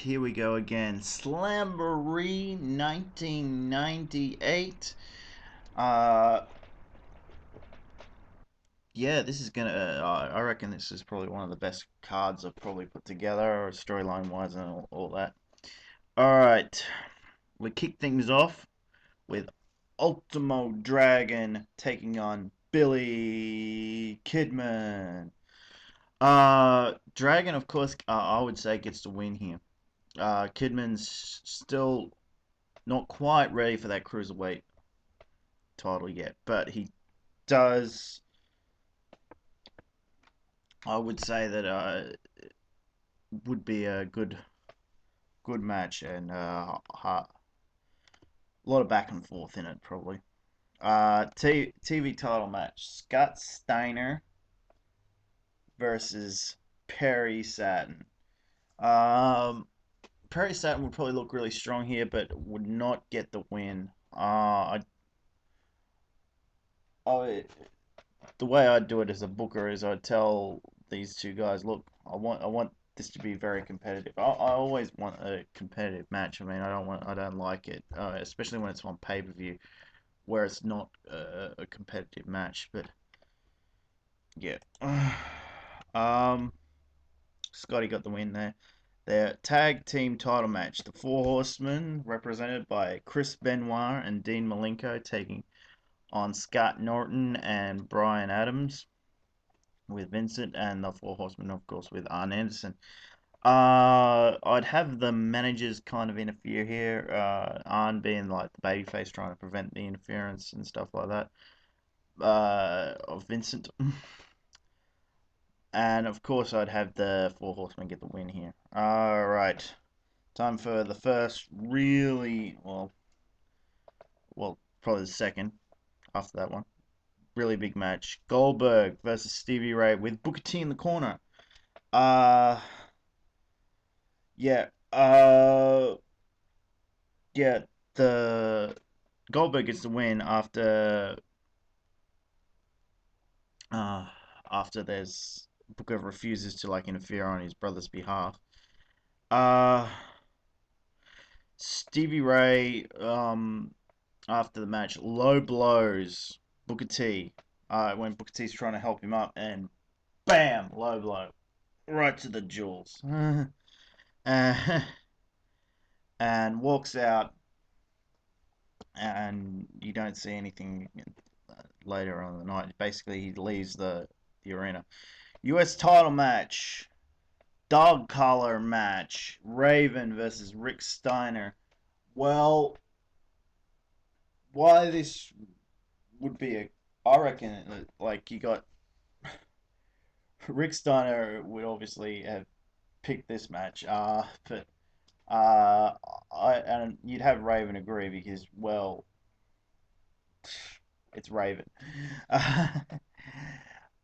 here we go again. Slammboree 1998. Uh, yeah, this is gonna. I reckon this is probably one of the best cards I've probably put together, or storyline wise, and all that. All right, we kick things off with Ultimo Dragon taking on Billy Kidman. Dragon, of course, I would say gets the win here. Kidman's still not quite ready for that Cruiserweight title yet, but he does. I would say that would be a good match and a lot of back and forth in it probably. TV title match: Scott Steiner versus Perry Saturn. Um, Perry Saturn would probably look really strong here, but would not get the win. I the way I'd do it as a booker is I'd tell these two guys, look, I want this to be very competitive. I always want a competitive match. I mean, I don't like it, especially when it's on pay-per-view where it's not a competitive match. But yeah, um, Scotty got the win there. Their tag team title match: the Four Horsemen, represented by Chris Benoit and Dean Malenko, taking on Scott Norton and Bryan Adams, with Vincent, and the Four Horsemen, of course, with Arn Anderson. I'd have the managers kind of interfere here. Arn being like the babyface, trying to prevent the interference and stuff like that. Of Vincent, and of course, I'd have the Four Horsemen get the win here. All right, time for the first really well, probably the second after that one. Really big match: Goldberg versus Stevie Ray with Booker T in the corner. Uh, Yeah, yeah, the Goldberg gets the win uh after there's Booker refuses to like interfere on his brother's behalf. Uh Stevie Ray after the match low blows Booker T when Booker T's trying to help him up, and bam, low blow right to the jewels. uh, and walks out, and you don't see anything later on in the night. Basically, he leaves the arena. U.S. title match, dog collar match, Raven versus Rick Steiner. Well, why this would be I reckon, like, you got Rick Steiner would obviously have picked this match, but uh, and you'd have Raven agree because, well, it's Raven.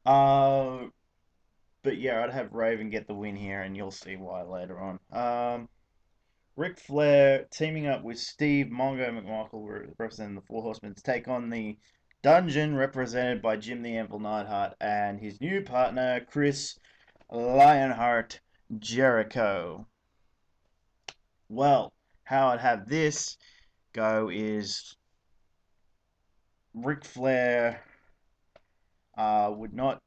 Uh, but yeah, I'd have Raven get the win here, and you'll see why later on. Ric Flair teaming up with Steve Mongo McMichael, representing the Four Horsemen, to take on the Dungeon, represented by Jim the Anvil Neidhart and his new partner, Chris Lionheart Jericho. Well, how I'd have this go is Ric Flair would not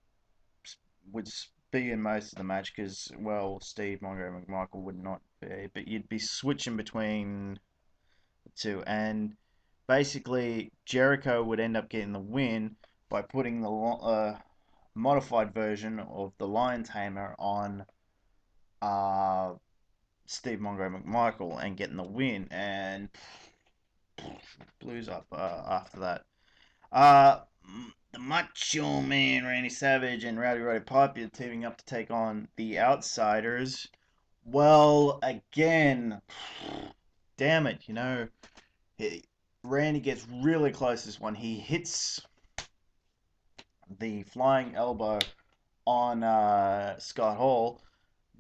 would be in most of the match because, well, Steve Mongo McMichael would not be, but you'd be switching between the two, and basically Jericho would end up getting the win by putting the modified version of the Lion Tamer on uh, Steve Mongo McMichael and getting the win, and blues up after that. Uh, the Macho Man, Randy Savage, and Roddy Piper teaming up to take on the Outsiders. Well, again, damn it, Randy gets really close this one. He hits the flying elbow on Scott Hall,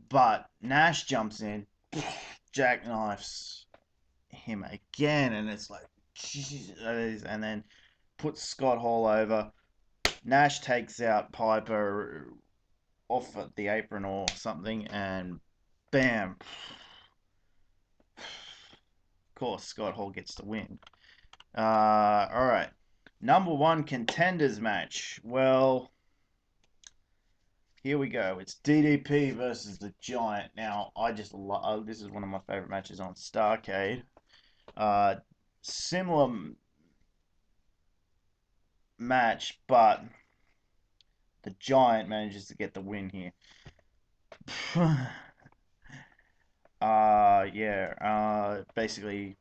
but Nash jumps in, jackknifes him again, and it's like, and then puts Scott Hall over. Nash takes out Piper off the apron or something, and bam, course, Scott Hall gets the win. Alright. Number 1 contenders match. Well, here we go. It's DDP versus the Giant. Now, I just love... this is one of my favorite matches on Starrcade. Similar match, but the Giant manages to get the win here. Basically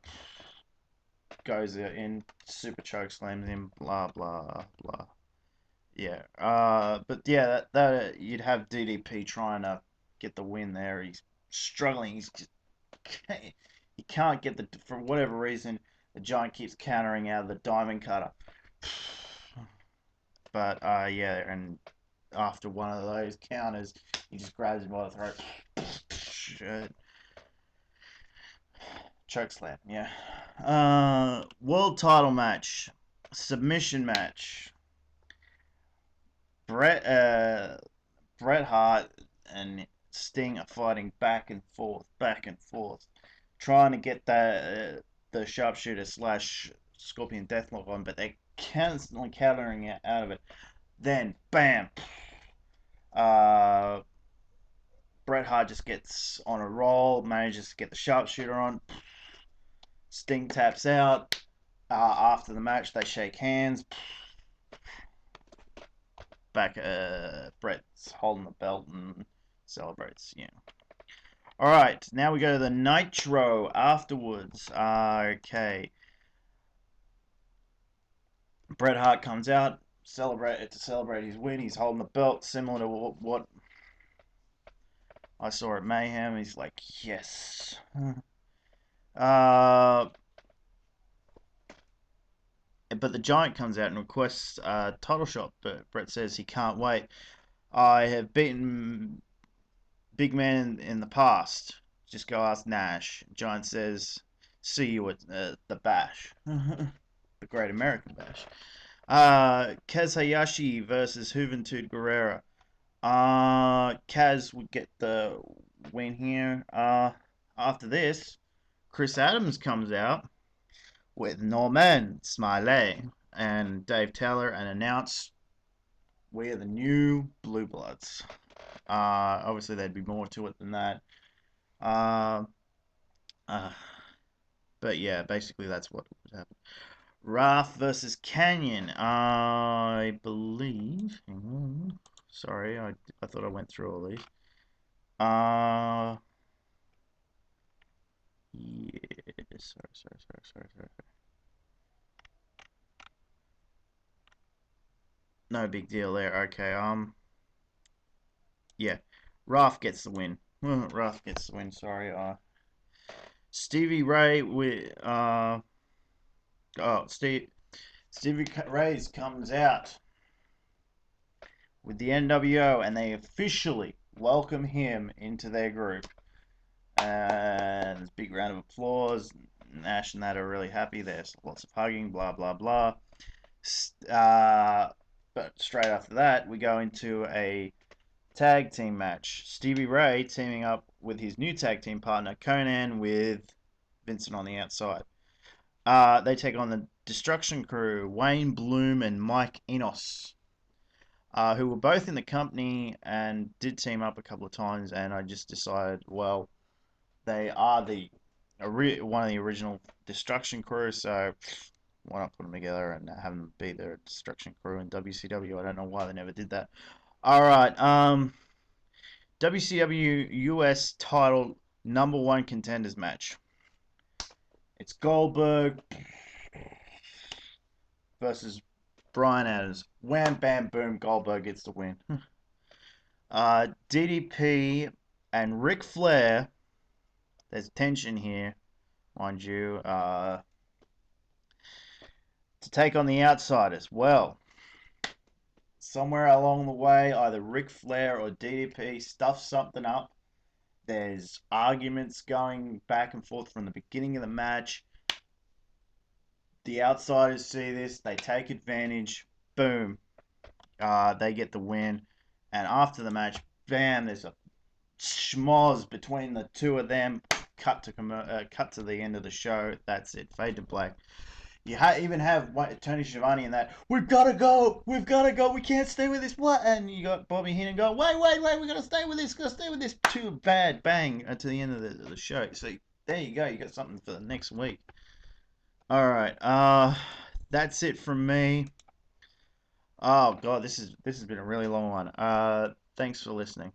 goes in, super choke slams him, blah blah blah. Yeah. But yeah, that you'd have DDP trying to get the win there. He's struggling. He's just he can't get for whatever reason. The Giant keeps countering out of the Diamond Cutter. But yeah, and after one of those counters, he just grabs him by the throat. Choke slam, yeah. World title match, submission match. Bret Hart and Sting are fighting back and forth, trying to get the sharpshooter / Scorpion Deathlock on, but they're constantly countering out of it. Then, bam! Bret Hart just gets on a roll, manages to get the sharpshooter on. Sting taps out. After the match, they shake hands. Back, Bret's holding the belt and celebrates. Yeah. All right, now we go to the Nitro afterwards. Okay. Bret Hart comes out to celebrate his win. He's holding the belt, similar to what I saw at Mayhem. He's like, yes. But the Giant comes out and requests a title shot, but Bret says he can't wait. I have beaten big men in the past. Just go ask Nash. Giant says, see you at the Bash. The Great American Bash. Kaz Hayashi versus Juventud Guerrera. Kaz would get the win here. After this, Chris Adams comes out with Norman Smiley and Dave Taylor and announce we are the new Blue Bloods. Obviously, there'd be more to it than that. But yeah, basically that's what would happen. Wrath versus Canyon. I believe. Sorry, I thought I went through all these. Yeah, sorry. No big deal there. Okay, yeah. Wrath gets the win. Wrath gets the win, sorry. Stevie Ray with Stevie Ray comes out with the NWO and they officially welcome him into their group. And there's a big round of applause. Nash and that are really happy. There's lots of hugging, blah blah blah. But straight after that, we go into a tag team match. Stevie Ray teaming up with his new tag team partner Conan with Vincent on the outside. They take on the Destruction Crew, Wayne Bloom and Mike Enos, who were both in the company and did team up a couple of times. And I just decided, well, they are one of the original Destruction Crew, so why not put them together and have them be their Destruction Crew in WCW? I don't know why they never did that. All right, WCW US title #1 contenders match. It's Goldberg versus Bryan Adams. Wham, bam, boom, Goldberg gets the win. DDP and Ric Flair. There's tension here, mind you. To take on the Outsiders. Well, somewhere along the way, either Ric Flair or DDP stuff something up. There's arguments going back and forth from the beginning of the match. The Outsiders see this. They take advantage. Boom. They get the win. And after the match, bam, there's a schmoz between the two of them. cut to the end of the show. That's it. Fade to black. You even have Tony Schiavone in that. We've got to go. We've got to go. We can't stay with this. What? And you got Bobby Heenan going. Wait. We got to stay with this. Got to stay with this. Too bad. Bang to the end of the show. So there you go. You got something for the next week. All right. That's it from me. Oh God, this has been a really long one. Thanks for listening.